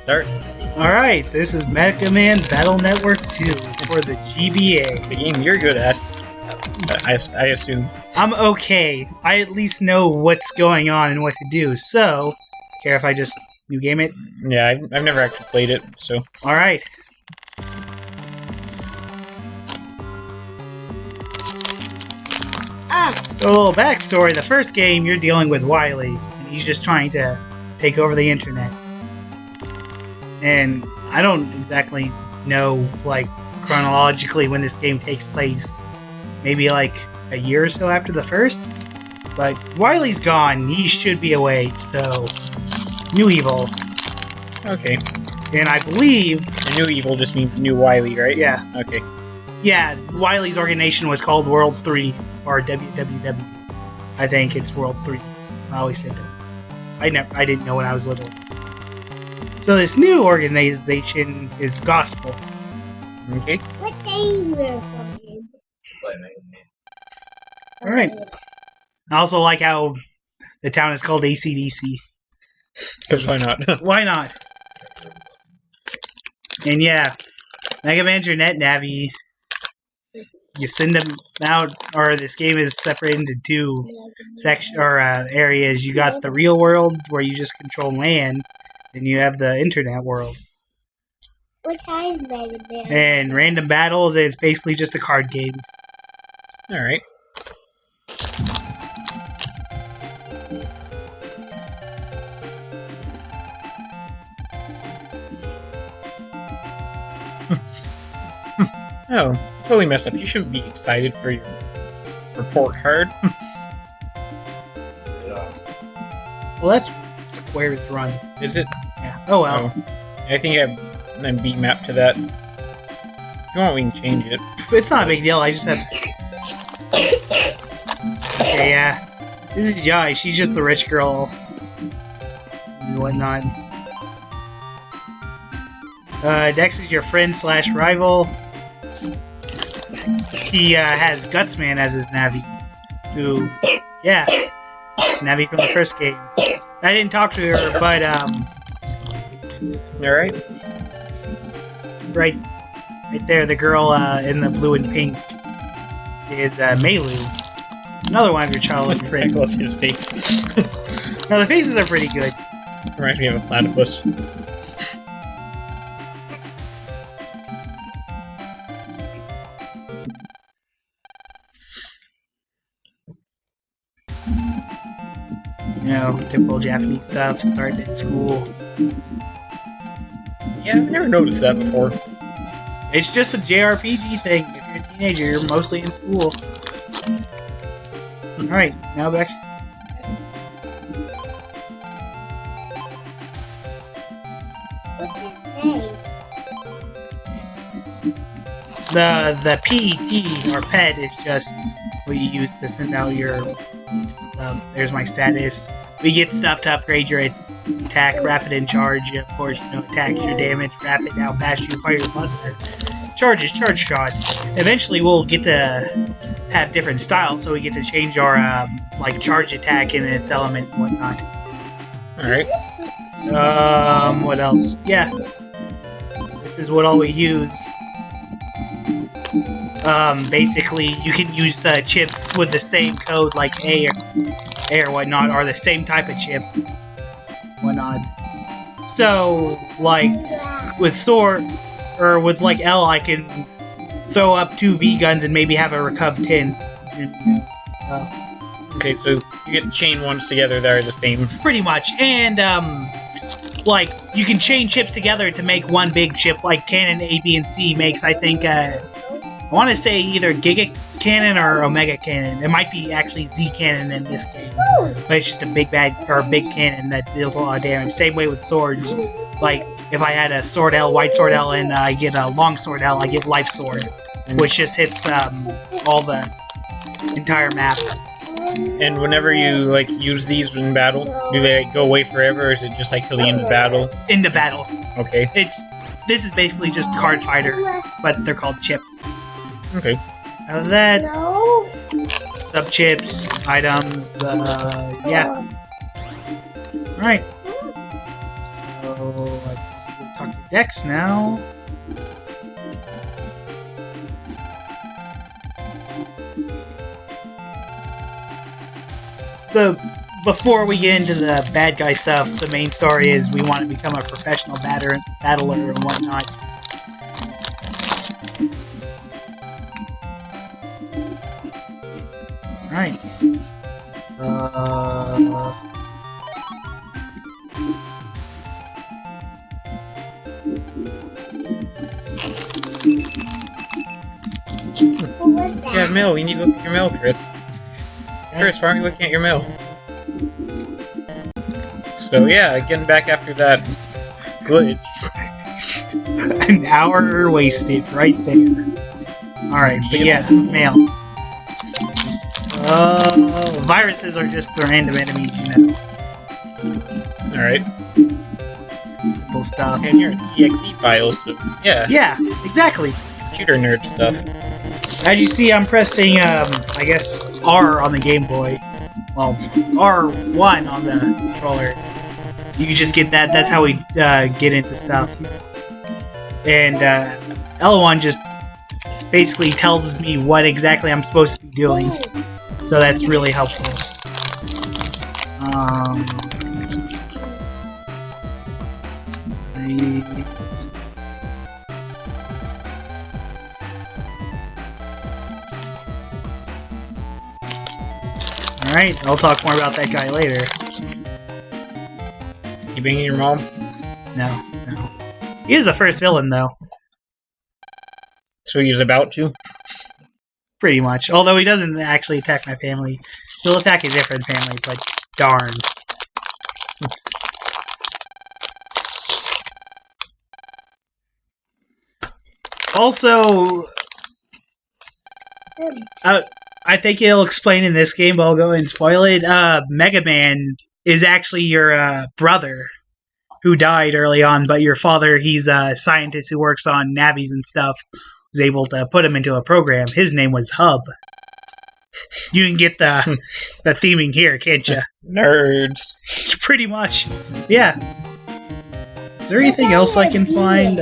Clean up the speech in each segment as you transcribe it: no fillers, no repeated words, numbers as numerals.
start. Alright, this is Mega Man Battle Network 2 for the GBA. The game you're good at, I assume. I'm okay. I at least know what's going on and what to do, so... Care if I just new game it? Yeah, I've never actually played it, so... Alright. So a little backstory, the first game you're dealing with Wily, and he's just trying to take over the internet. And I don't exactly know, like, chronologically when this game takes place. Maybe like a year or so after the first? But Wily's gone, he should be away, so... New Evil. Okay. And I believe... The new Evil just means new Wily, right? Yeah. Okay. Yeah, Wily's organization was called World 3, or WWW. I think it's World 3. I always said that. I didn't know when I was little. So this new organization is Gospel. Okay. What game are you playing? Alright. I also like how the town is called ACDC. Because why not? Why not? And yeah, Mega Man's your net navy. You send them out, or this game is separated into two areas. You got the real world where you just control land, and you have the internet world. What kind of Mega Man? And random battles is basically just a card game. Alright. Oh, totally messed up. You shouldn't be excited for your report card. Well, that's where it's run. Is it? Yeah. Oh well. Oh. I think I'm B-mapped to that. If you want, we can change it. It's not a big deal. I just have to. Okay, yeah. This is Jai. She's just the rich girl. And whatnot. Dex is your friend / rival. He has Gutsman as his Navi. Who, yeah, Navi from the first game. I didn't talk to her, but Alright. right there, the girl in the blue and pink is Meilu. Another one of your childhood I friends. love his face. No, the faces are pretty good. Reminds me of a platypus. You know, typical Japanese stuff, starting in school. Yeah, I've never noticed that before. It's just a JRPG thing. If you're a teenager, you're mostly in school. Alright, now back. What's his name? The PET, or PET, is just what you use to send out your... there's my status. We get stuff to upgrade your attack, rapid and charge. Of course, you know, attack your damage, rapid, now pass you, fire buster. Charge is charge shot. Eventually, we'll get to have different styles, so we get to change our, like, charge attack in its element and whatnot. Alright. What else? Yeah. This is what all we use. Basically, you can use chips with the same code, like A or whatnot, or the same type of chip, whatnot. So, like, with sword, or with, like, L, I can throw up 2 V-guns and maybe have a Recov 10. Okay, so you get chain ones together that are the same. Pretty much. And, like, you can chain chips together to make one big chip, like Cannon A, B, and C makes, I think, I want to say either Giga Cannon or Omega Cannon. It might be actually Z Cannon in this game. But it's just a big cannon that deals a lot of damage. Same way with swords. Like, if I had a Sword L, White Sword L, and I get a Long Sword L, I get Life Sword. Which just hits all the entire map. And whenever you, like, use these in battle, do they like, go away forever, or is it just, like, till the end of battle? Into battle. Okay. This is basically just Card Fighter, but they're called chips. Okay. Out of that, No. sub-chips, items, yeah. Alright. So, let's see Dex now. Before we get into the bad guy stuff, the main story is we want to become a professional battler and whatnot. Alright. What was that? You have mail. You need to look at your mail, Chris. Chris, why aren't you looking at your mail? So yeah, getting back after that glitch. An hour wasted right there. Alright, but yeah, mail. Viruses are just random enemies, you know. Alright. Simple stuff. And your EXE files. So, yeah, Yeah, exactly. computer nerd stuff. As you see, I'm pressing, I guess, R on the Game Boy. Well, R1 on the controller. You can just get that. That's how we get into stuff. And L1 just basically tells me what exactly I'm supposed to be doing. So that's really helpful. Alright, I'll talk more about that guy later. You banging your mom? No. He is the first villain, though. So he's about to? Pretty much. Although he doesn't actually attack my family. He'll attack a different family, but darn. Also, I think he'll explain in this game, but I'll go ahead and spoil it. Mega Man is actually your brother who died early on, but your father, he's a scientist who works on navies and stuff, was able to put him into a program. His name was Hub. You can get the theming here, can't you? Nerds. Pretty much. Yeah. Is there anything else I can find?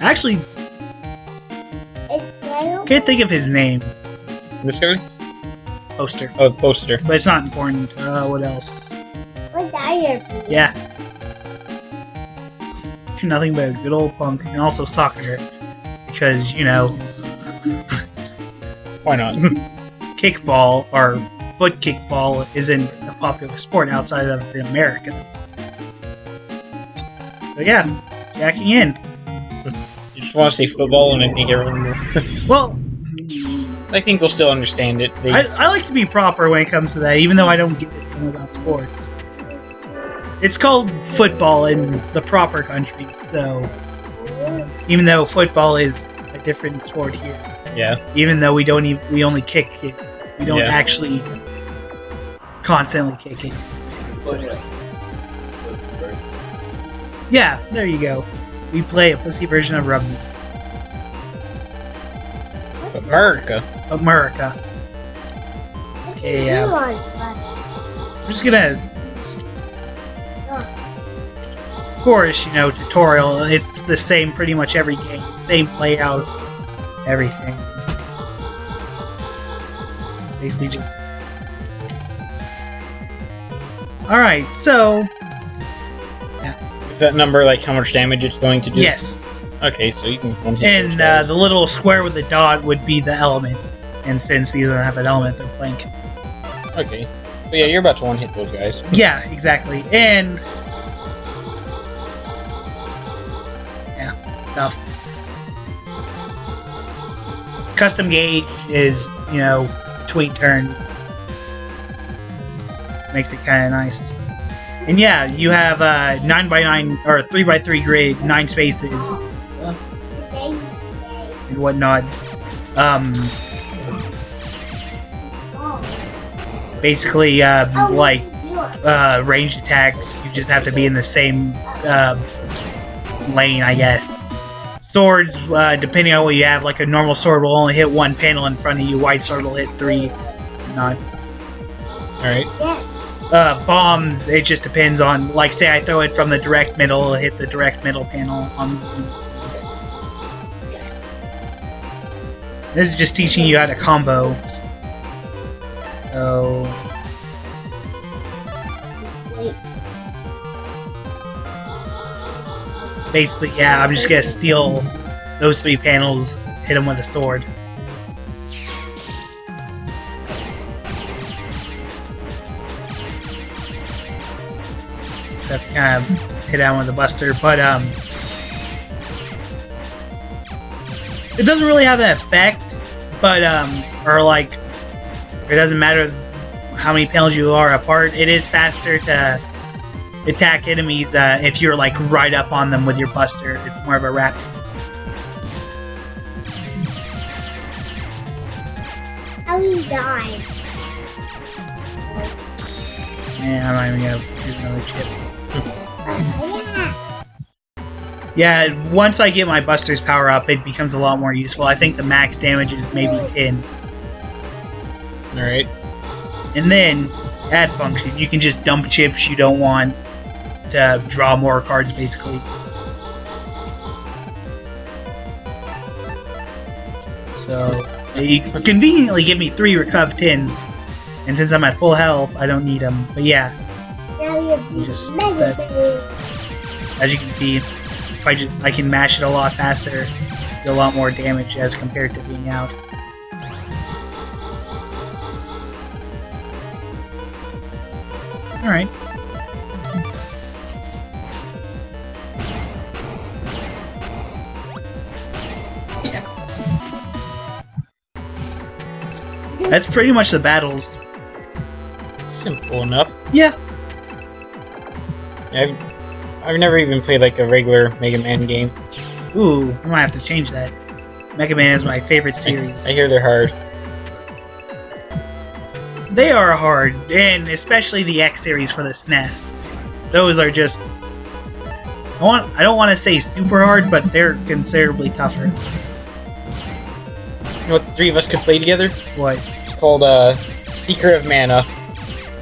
Actually, can't think of his name. This guy? Poster. Oh, poster. But it's not important. What else? What's that? Yeah. Nothing but a good old punk, and also soccer. Because, you know, Why not? kickball, or foot kickball, isn't a popular sport outside of the Americas. So yeah, jacking in. You just want to say football, and I think everyone will. Well, I think they'll still understand it. They, I like to be proper when it comes to that, even though I don't get anything about sports. It's called football in the proper countries, so even though football is a different sport here, yeah. even though we only kick it, we don't Yeah. actually constantly kick it. Yeah, there you go. We play a pussy version of rugby. America. America. Yeah. I'm just gonna. Of course, you know, tutorial. It's the same pretty much every game. Same layout, everything. Basically just. Alright, so. Is that number like how much damage it's going to do? Yes. Okay, so you can one hit And those guys. the little square with the dot would be the element. And since these don't have an element, they're blank. Okay. So yeah, you're about to one hit those guys. Yeah, exactly. And. Yeah, stuff. Custom gauge is, you know, between turns. Makes it kind of nice. And yeah, you have 9x9 or 3x3 grid, 9 spaces and whatnot. Basically, like ranged attacks, you just have to be in the same lane, I guess. Swords, depending on what you have, like a normal sword will only hit one panel in front of you. Wide sword will hit 3. Not. Alright. bombs, it just depends on, like, say I throw it from the direct middle, it'll hit the direct middle panel on the... This is just teaching you how to combo. So... Wait. Basically, yeah, I'm just gonna steal those 3 panels, hit them with a sword. So I have to kind of hit down with the buster, but it doesn't really have an effect, but or like, it doesn't matter how many panels you are apart. It is faster to attack enemies if you're like right up on them with your buster. It's more of a rapid. How he died. Yeah, I'm not even gonna use another chip. Yeah. Yeah, once I get my buster's power up, it becomes a lot more useful. I think the max damage is maybe 10. Alright. And then, add function. You can just dump chips you don't want to draw more cards, basically. So, you conveniently give me 3 Recuv 10s. And since I'm at full health, I don't need them. But yeah, Now you beat Just Mega that- Man. as you can see, if I can mash it a lot faster, do a lot more damage as compared to being out. Alright. That's pretty much the battles. Simple enough. Yeah. I've never even played like a regular Mega Man game. Ooh, I might have to change that. Mega Man is my favorite series. I hear they're hard. They are hard, and especially the X series for the SNES. Those are just... I don't want to say super hard, but they're considerably tougher. You know what the 3 of us could play together? What? It's called Secret of Mana.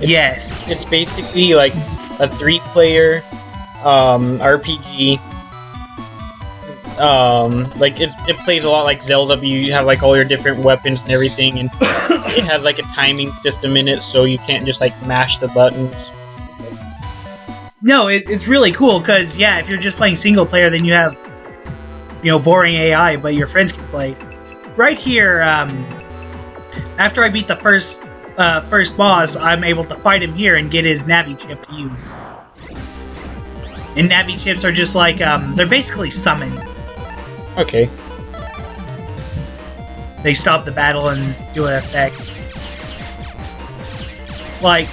Yes. It's basically like a 3-player RPG. Like it plays a lot like Zelda, but you have like all your different weapons and everything, and it has like a timing system in it, so you can't just like mash the buttons. No, it's really cool, because, yeah, if you're just playing single player, then you have, boring AI, but your friends can play. Right here, after I beat the first boss, I'm able to fight him here and get his Navi chip to use. And Navi chips are just like, they're basically summons. Okay. They stop the battle and do an effect. Like,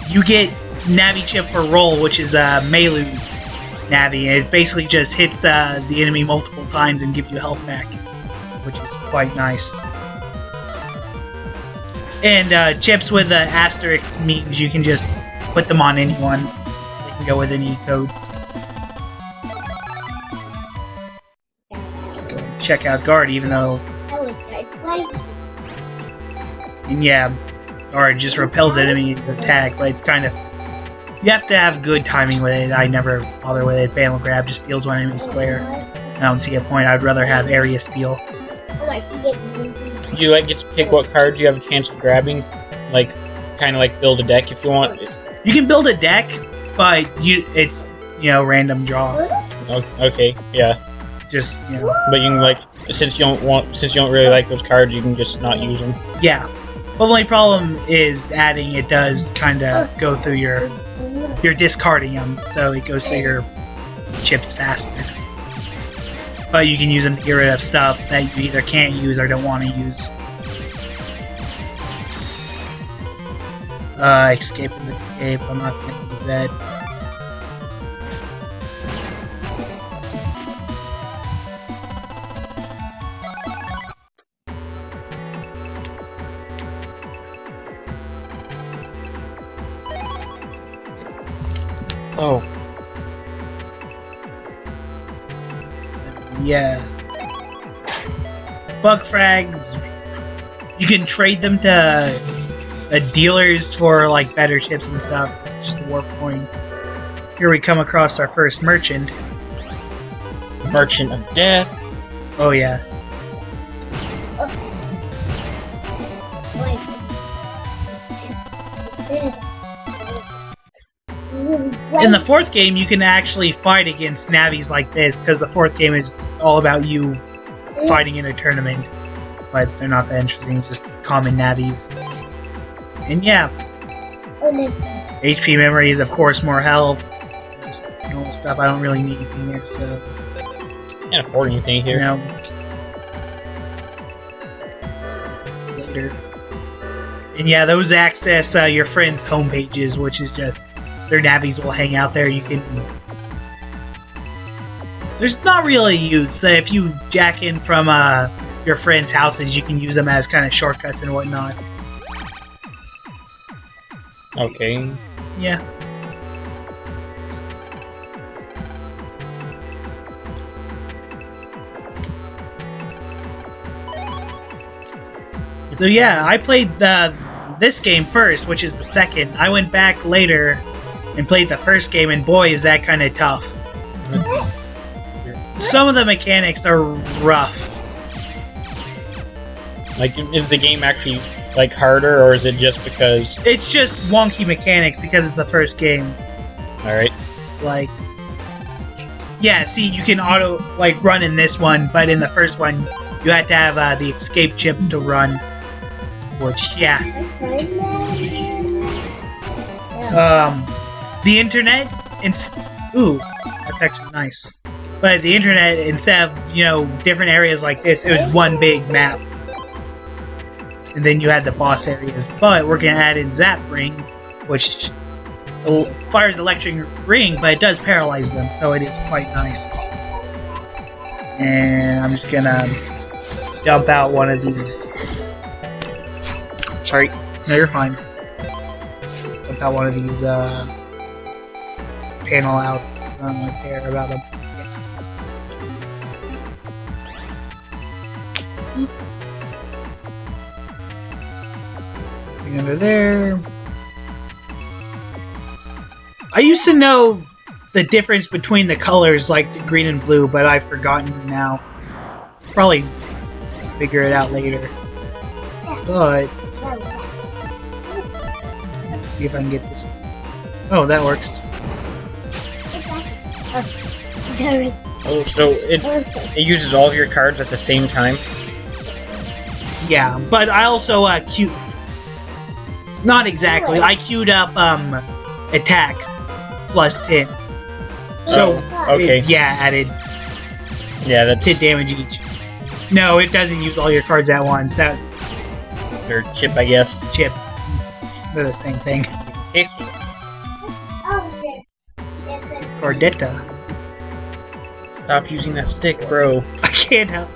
you get Navi chip for roll, which is Meilu's Navi. It basically just hits the enemy multiple times and gives you health back, which is quite nice. And chips with the asterisk means you can just put them on anyone. They can go with any codes. Check out Guard, even though... That was good. Why? And yeah, or it just repels enemy's attack, but it's kind of... You have to have good timing with it. I never bother with it. Banal Grab just steals one enemy square. I don't see a point. I'd rather have Area Steal. Oh, I forget movie. You like get to pick what cards you have a chance of grabbing, like kind of like build a deck if you want. You can build a deck, but it's random draw. Oh, okay, yeah. Just But you can like since you don't really like those cards, you can just not use them. yeah. But the only problem is adding. It does kind of go through you're discarding them, so it goes through your chips faster. But you can use them to get rid of stuff that you either can't use or don't want to use. Escape is escape. I'm not going to use that. Oh, Yeah. Bug frags. You can trade them to dealers for like better ships and stuff. It's just a warp coin. Here we come across our first merchant. Merchant of Death. Oh yeah. In the fourth game, you can actually fight against navies like this, because the fourth game is all about you fighting in a tournament. But they're not that interesting, just common navies. And yeah, HP memory is of course more health. Just normal stuff. I don't really need anything there, so Can't afford anything here. you know. Later. And yeah, those access your friends' homepages, which is just their navies will hang out there. You can. There's not really use. If you jack in from your friends' houses, you can use them as kind of shortcuts and whatnot. Okay. Yeah. So yeah, I played this game first, which is the second. I went back later and played the first game, and boy, is that kind of tough. Some of the mechanics are rough. Like, is the game actually like harder, or is it just because? It's just wonky mechanics because it's the first game. All right. Like, yeah, see, you can auto like run in this one, but in the first one, you had to have the escape chip to run. Which, yeah, the internet. Ooh, that's actually nice. But the internet, instead of different areas like this, it was one big map. And then you had the boss areas. But we're gonna add in Zap Ring, which fires electric ring, but it does paralyze them, so it is quite nice. And I'm just gonna dump out one of these. Sorry, no, you're fine. Dump out one of these panel outs. I don't really care about them. Under there. I used to know the difference between the colors, like the green and blue, but I've forgotten now. Probably figure it out later. But see if I can get this. Oh, that works. Oh, so it uses all of your cards at the same time. Yeah, but I also queued. Not exactly. I queued up attack plus 10. So okay. it, yeah, added Yeah, that's 10 damage each. No, it doesn't use all your cards at once. That their chip, I guess. chip. They're the same thing. Okay. Cordetta. Stop using that stick, bro. I can't help.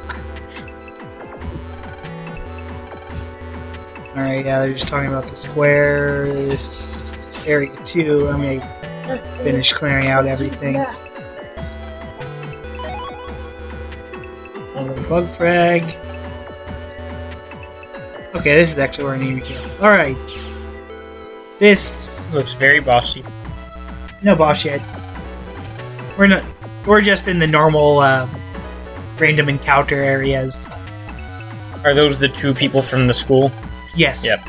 Alright, yeah, they're just talking about the square. This area 2. I'm gonna finish clearing out everything. Another bug frag. Okay, this is actually where I need to go. Alright. This. Looks very bossy. No boss yet. We're just in the normal random encounter areas. Are those the two people from the school? Yes. Yep.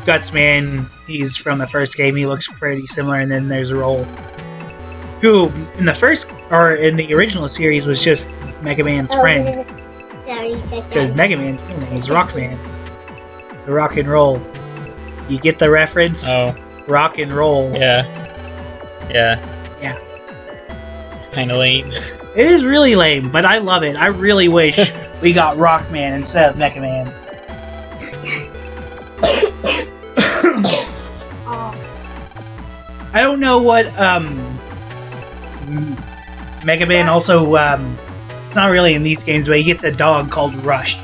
Gutsman, he's from the first game. He looks pretty similar, and then there's Roll, who in the first or in the original series was just Mega Man's friend. Because Mega Man's real name is Rockman. So rock and roll. You get the reference? Oh, Rock and roll. yeah. Yeah. Yeah. It's kind of lame. It is really lame, but I love it. I really wish we got Rockman instead of Mega Man. I don't know what Mega Man also not really in these games, but he gets a dog called Rush.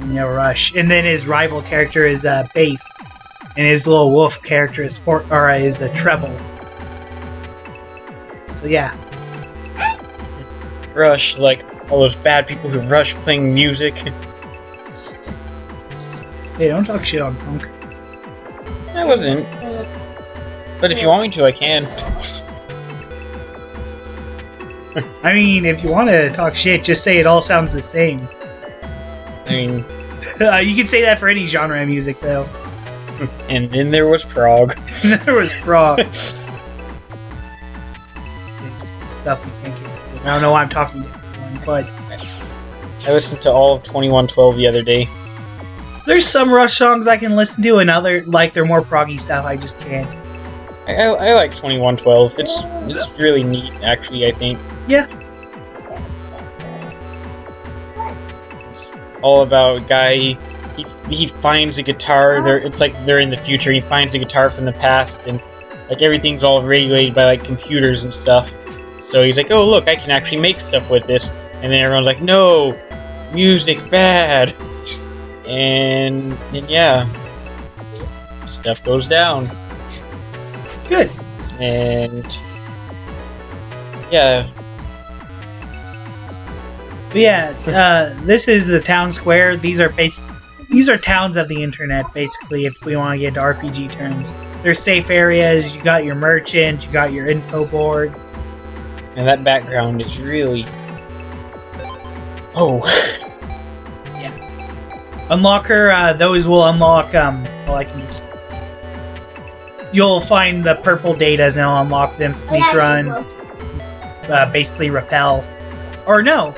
Rush, and then his rival character is Bass, and his little wolf character is the Treble. So yeah, Rush, like all those bad people who rush playing music. hey, don't talk shit on Punk. I wasn't. But if you want me to, I can. I mean, if you want to talk shit, just say it all sounds the same. I mean, You can say that for any genre of music, though. and then there was prog. There was prog. Stuff you can't get. I don't know why I'm talking to everyone, but I listened to all of 2112 the other day. there's some Rush songs I can listen to, and other like they're more proggy stuff I just can't. I like 2112. It's really neat, actually, I think. Yeah. It's all about a guy. He finds a guitar. It's like they're in the future. He finds a guitar from the past, and like everything's all regulated by like computers and stuff. So he's like, "Oh look, I can actually make stuff with this." And then everyone's like, "No, music bad." And yeah, stuff goes down. Good. And yeah, But yeah, this is the town square. These are towns of the internet, basically, if we want to get into RPG terms. There's safe areas, you got your merchant, you got your info boards. and that background is really. Oh, Unlocker, those will unlock, well, I can just... You'll find the purple datas and I'll unlock them, sneak run, basically repel. Or no,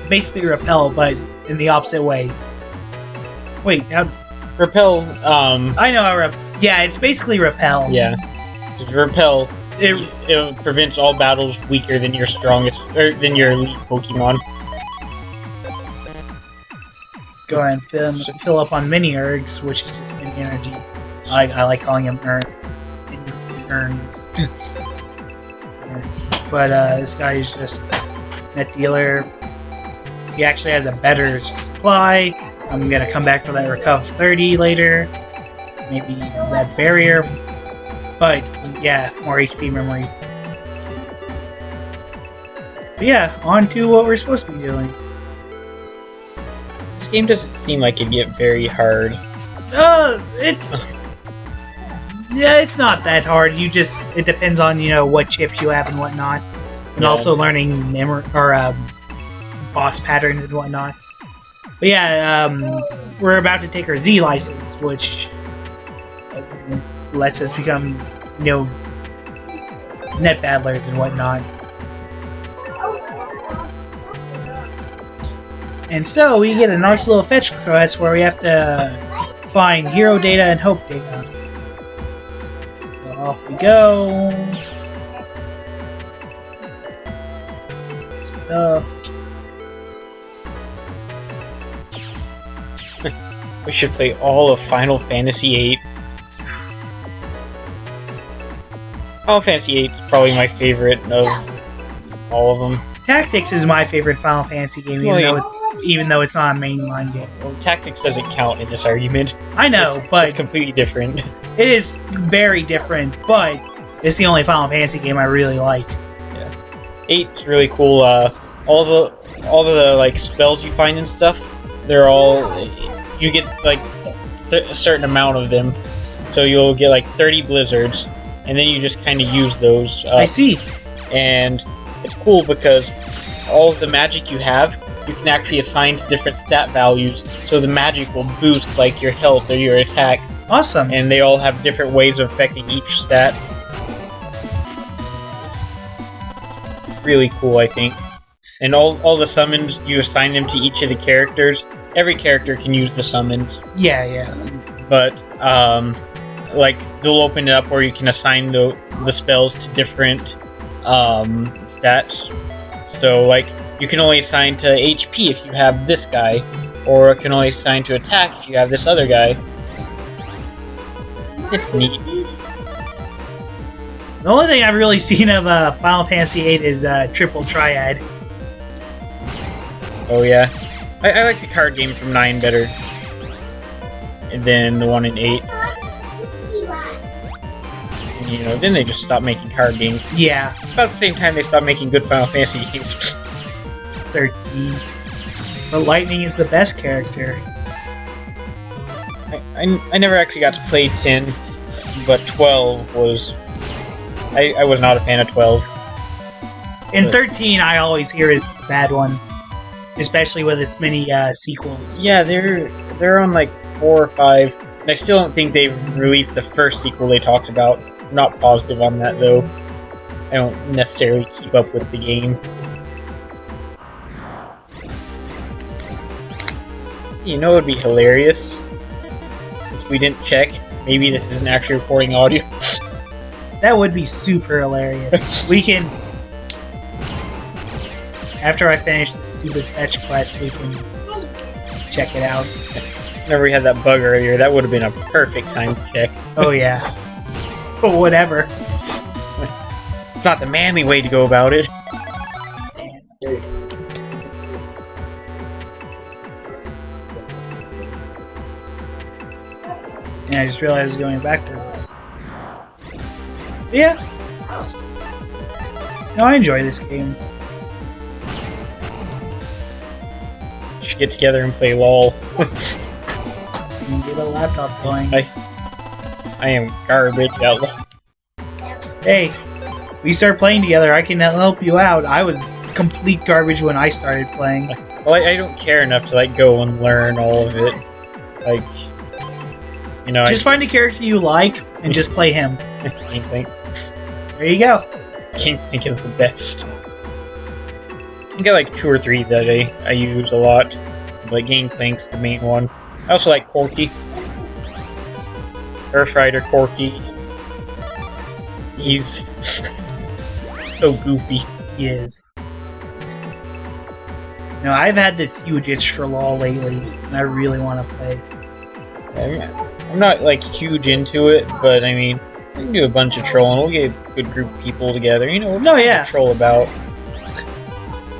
basically repel, but in the opposite way. Wait, how... repel. I know how yeah, it's basically repel. Yeah, just repel. It prevents all battles weaker than your strongest or than your elite Pokemon. Go ahead and fill up on mini ergs, which is just mini energy. I like calling them urns. But this guy is just net dealer. He actually has a better supply. I'm gonna come back for that Recuv 30 later. Maybe that barrier. But yeah, more HP memory. But yeah, on to what we're supposed to be doing. This game doesn't seem like it'd get very hard. It's yeah, it's not that hard. It depends on what chips you have and whatnot, and Yeah. also learning memory or boss patterns and whatnot. But yeah, we're about to take our Z license, which lets us become net battlers and whatnot. And so we get a nice little fetch quest where we have to find hero data and hope data. So off we go. Stuff. We should play all of Final Fantasy VIII. Final Fantasy VIII is probably my favorite of all of them. Tactics is my favorite Final Fantasy game, even though it's not a mainline game. Well, Tactics doesn't count in this argument. I know, It's but completely different. it is very different. But it's the only Final Fantasy game I really like. 8's really cool. All the like spells you find and stuff, they're all you get like a certain amount of them. So you'll get like 30 blizzards, and then you just kind of use those. I see. And it's cool because all of the magic you have, you can actually assign to different stat values. So the magic will boost like your health or your attack, Awesome. and they all have different ways of affecting each stat. Really cool, I think. And all the summons, you assign them to each of the characters. Every character can use the summons, Yeah. but like they'll open it up where you can assign the spells to different stats. So like you can only assign to HP if you have this guy, or it can only assign to attack if you have this other guy. It's neat. The only thing I've really seen of Final Fantasy VIII is Triple Triad. Oh yeah, I like the card game from 9 better than the one in 8. And, then they just stopped making card games. Yeah, About the same time they stopped making good Final Fantasy games. 13. But Lightning is the best character. I never actually got to play 10, but 12 was... I was not a fan of 12. And 13, I always hear is the bad one, especially with its many sequels. Yeah, they're on like 4 or 5, and I still don't think they've released the first sequel they talked about. I'm not positive on that though. I don't necessarily keep up with the game. You know, it would be hilarious since we didn't check. Maybe this isn't actually recording audio. That would be super hilarious. We can, after I finish the stupid fetch quest, we can check it out. Whenever we had that bug earlier, that would have been a perfect time to check. Oh yeah. But whatever. It's not the manly way to go about it. And I just realized I was going backwards. But yeah. No, I enjoy this game. We should get together and play LOL. And get a laptop going. I am garbage at LOL. Hey, we start playing together, I can help you out. I was complete garbage when I started playing. Well, I don't care enough to like go and learn all of it. Like, you know, Just find a character you like and just play him. King There you go. Link is the best. I got like 2 or 3 that I use a lot. Like Link's the main one. I also like Corky. Earthrider Corky. He's so goofy. He is. No, I've had this huge itch for LoL lately, and I really want to play. I'm not like huge into it, but I mean, we can do a bunch of trolling. We'll get a good group of people together. You know, No, yeah. troll about.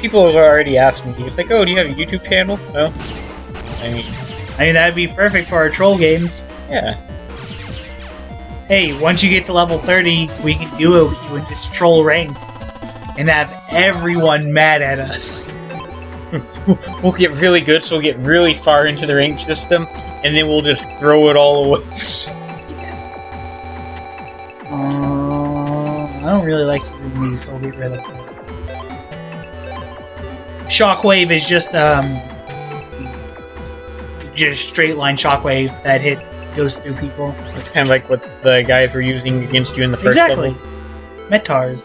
People have already asked me. It's like, oh, do you have a YouTube channel? No. I mean, that'd be perfect for our troll games. yeah. Hey, once you get to level 30, we can duo you and just troll rank. And have everyone mad at us. We'll get really good, so we'll get really far into the rank system, and then we'll just throw it all away. I don't really like using these, so I'll get rid of it. Shockwave is just straight line shockwave that goes through people. It's kind of like what the guys were using against you in the first Exactly. level. Metars.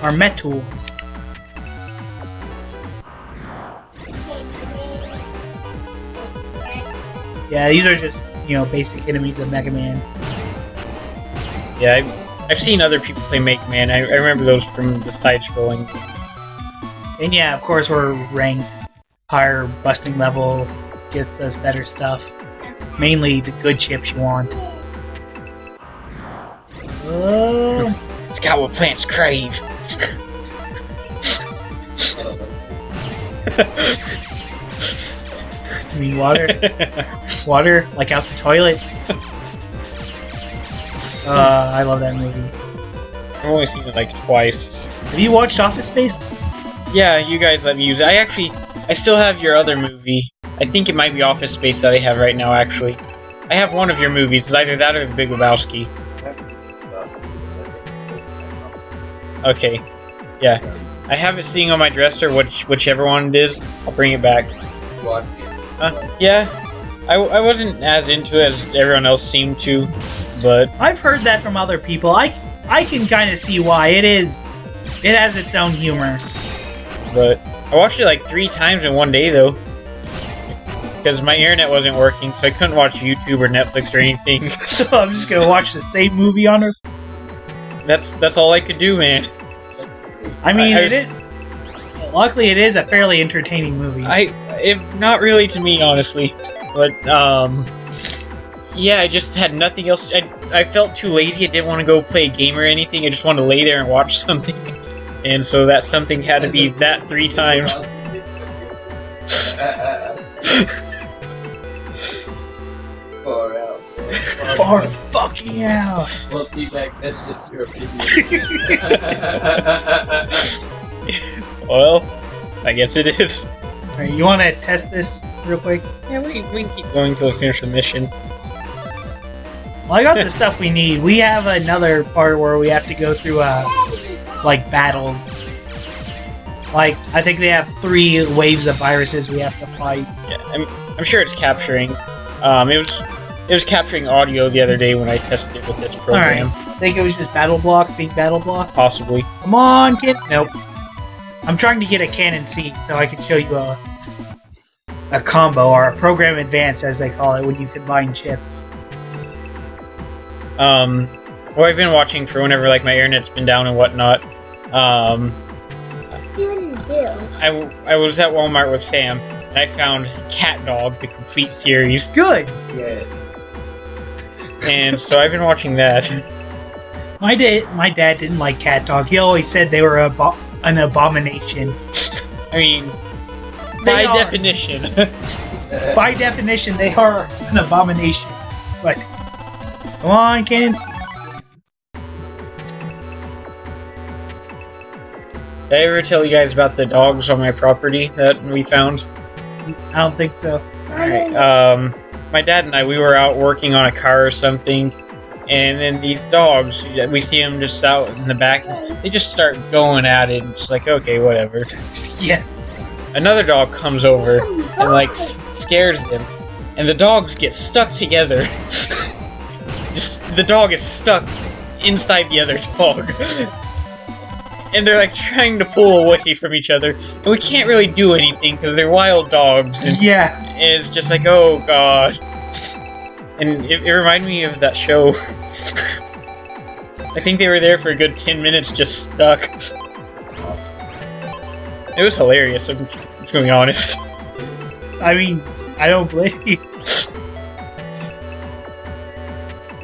Or Metools. Yeah, these are just, basic enemies of Mega Man. Yeah, I've seen other people play Mega Man. I remember those from the side-scrolling. And yeah, of course we're ranked higher busting level, gets us better stuff. Mainly the good chips you want. It's got what plants crave. You mean water? Water, like out the toilet? I love that movie. I've only seen it like twice. Have you watched Office Space? Yeah, you guys let me use it. I still have your other movie. I think it might be Office Space that I have right now, actually. I have one of your movies. It's either that or The Big Lebowski. Okay. Yeah. I have it sitting on my dresser, whichever one it is. I'll bring it back. Yeah. I wasn't as into it as everyone else seemed to, but... I've heard that from other people. I can kind of see why. It has its own humor. But I watched it like 3 times in one day, though. Because my internet wasn't working, so I couldn't watch YouTube or Netflix or anything. So I'm just gonna watch the same movie on her. That's all I could do, man. I mean, I it is. Luckily, it is a fairly entertaining movie. Not really to me, honestly. But, yeah, I just had nothing else. I felt too lazy. I didn't want to go play a game or anything. I just wanted to lay there and watch something. And so that something had to be that 3 times. Far fucking out. Well, T-Bag, that's just your opinion. Well, I guess it is. Alright, you want to test this real quick? Yeah, we can keep going until we finish the mission. Well, I got the stuff we need. We have another part where we have to go through, like, battles. Like, I think they have 3 waves of viruses we have to fight. Yeah, I'm sure it's capturing. It was capturing audio the other day when I tested it with this program. Alright. I think it was just Battle Block, big Battle Block. Possibly. Come on, kid. Nope. I'm trying to get a Cannon C so I can show you a combo, or a program advance as they call it, when you combine chips. What I've been watching for whenever like my internet's been down and whatnot. I was at Walmart with Sam and I found Cat Dog, the complete series, Good. Yeah. and so I've been watching that. My dad didn't like Cat Dog. He always said they were an abomination. I mean, They by are. definition. By definition, they are an abomination. But come on, Cannon. Did I ever tell you guys about the dogs on my property that we found? I don't think so. Alright, my dad and I, we were out working on a car or something, and then these dogs, we see them just out in the back, they just start going at it, and just like, okay, whatever. Yeah. Another dog comes over and, like, scares them, and the dogs get stuck together. Just, the dog is stuck inside the other dog. And they're, like, trying to pull away from each other, and we can't really do anything, because they're wild dogs, and Yeah. it's just like, oh god. And it reminded me of that show. I think they were there for a good 10 minutes just stuck. It was hilarious, I'm to be honest. I mean, I don't blame you. See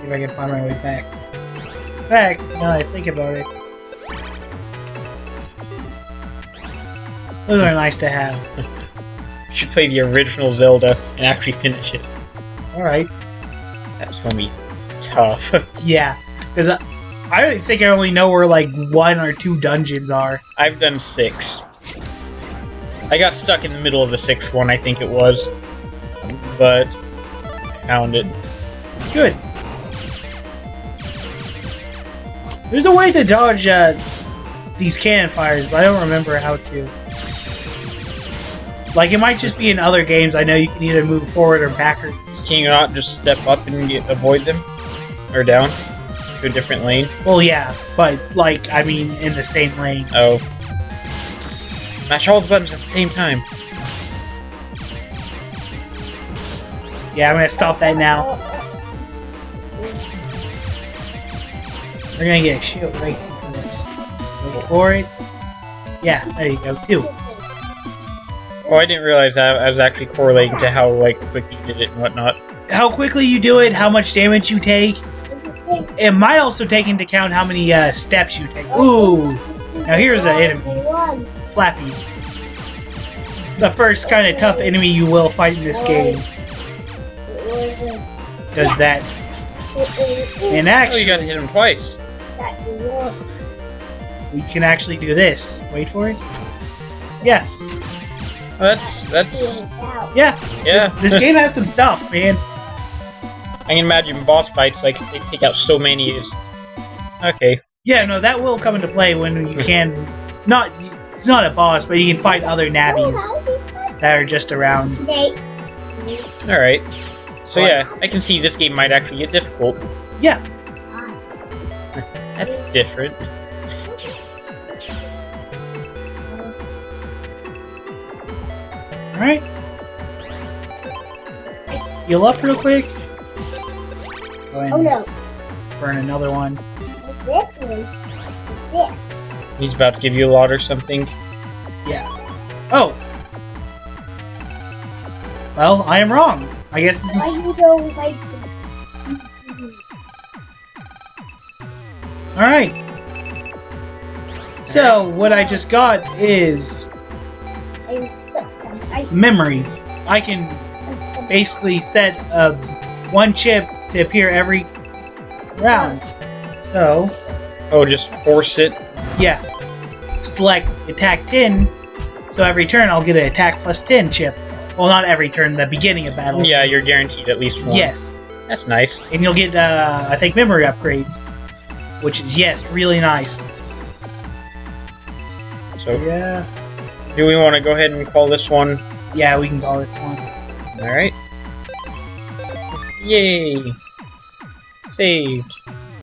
if I can find my way back. In fact, now that I think about it, those are nice to have. You should play the original Zelda and actually finish it. Alright. That's gonna be tough. Yeah. Because I think I only know where like 1 or 2 dungeons are. I've done 6. I got stuck in the middle of the 6th one, I think it was. But I found it. Good. There's a way to dodge these cannon fires, but I don't remember how to. Like, it might just be in other games. I know you can either move forward or backwards. Can you not just step up and avoid them? Or down? To a different lane? Well, yeah, but, like, I mean, in the same lane. Oh. Mash all the buttons at the same time. Yeah, I'm gonna stop that now. We're gonna get a shield right for this. Wait for it. Yeah, there you go, 2. Oh, I didn't realize that I was actually correlating to how, like, quick you did it and whatnot. How quickly you do it, how much damage you take. It might also take into account how many steps you take. Ooh! Now here's an enemy. Flappy. The first kind of tough enemy you will fight in this game. Does that. And Oh, you actually, gotta hit him twice. we can actually do this. Wait for it. Yeah. That's... Yeah. yeah. This game has some stuff, man. I can imagine boss fights, like, they take out so many. Okay. Yeah, no, that will come into play when you can... Not... It's not a boss, but you can fight other nabbies that are just around. Alright. So yeah, I can see this game might actually get difficult. Yeah. That's different. Alright. Heal up real quick. Go ahead Oh and no. burn another one. He's about to give you a lot or something. Yeah. Oh! Well, I am wrong. I guess this Why is... you go like Alright. So, what I just got is memory. I can basically set one chip to appear every round. So, Oh, just force it. yeah. Select attack 10, so every turn I'll get an attack plus 10 chip. Well, not every turn, the beginning of battle. Yeah, you're guaranteed at least one. Yes. That's nice. And you'll get, I think, memory upgrades. Which is, yes, really nice. So, Yeah. do we want to go ahead and call this one? Yeah, we can call this one. Alright. Yay! Saved.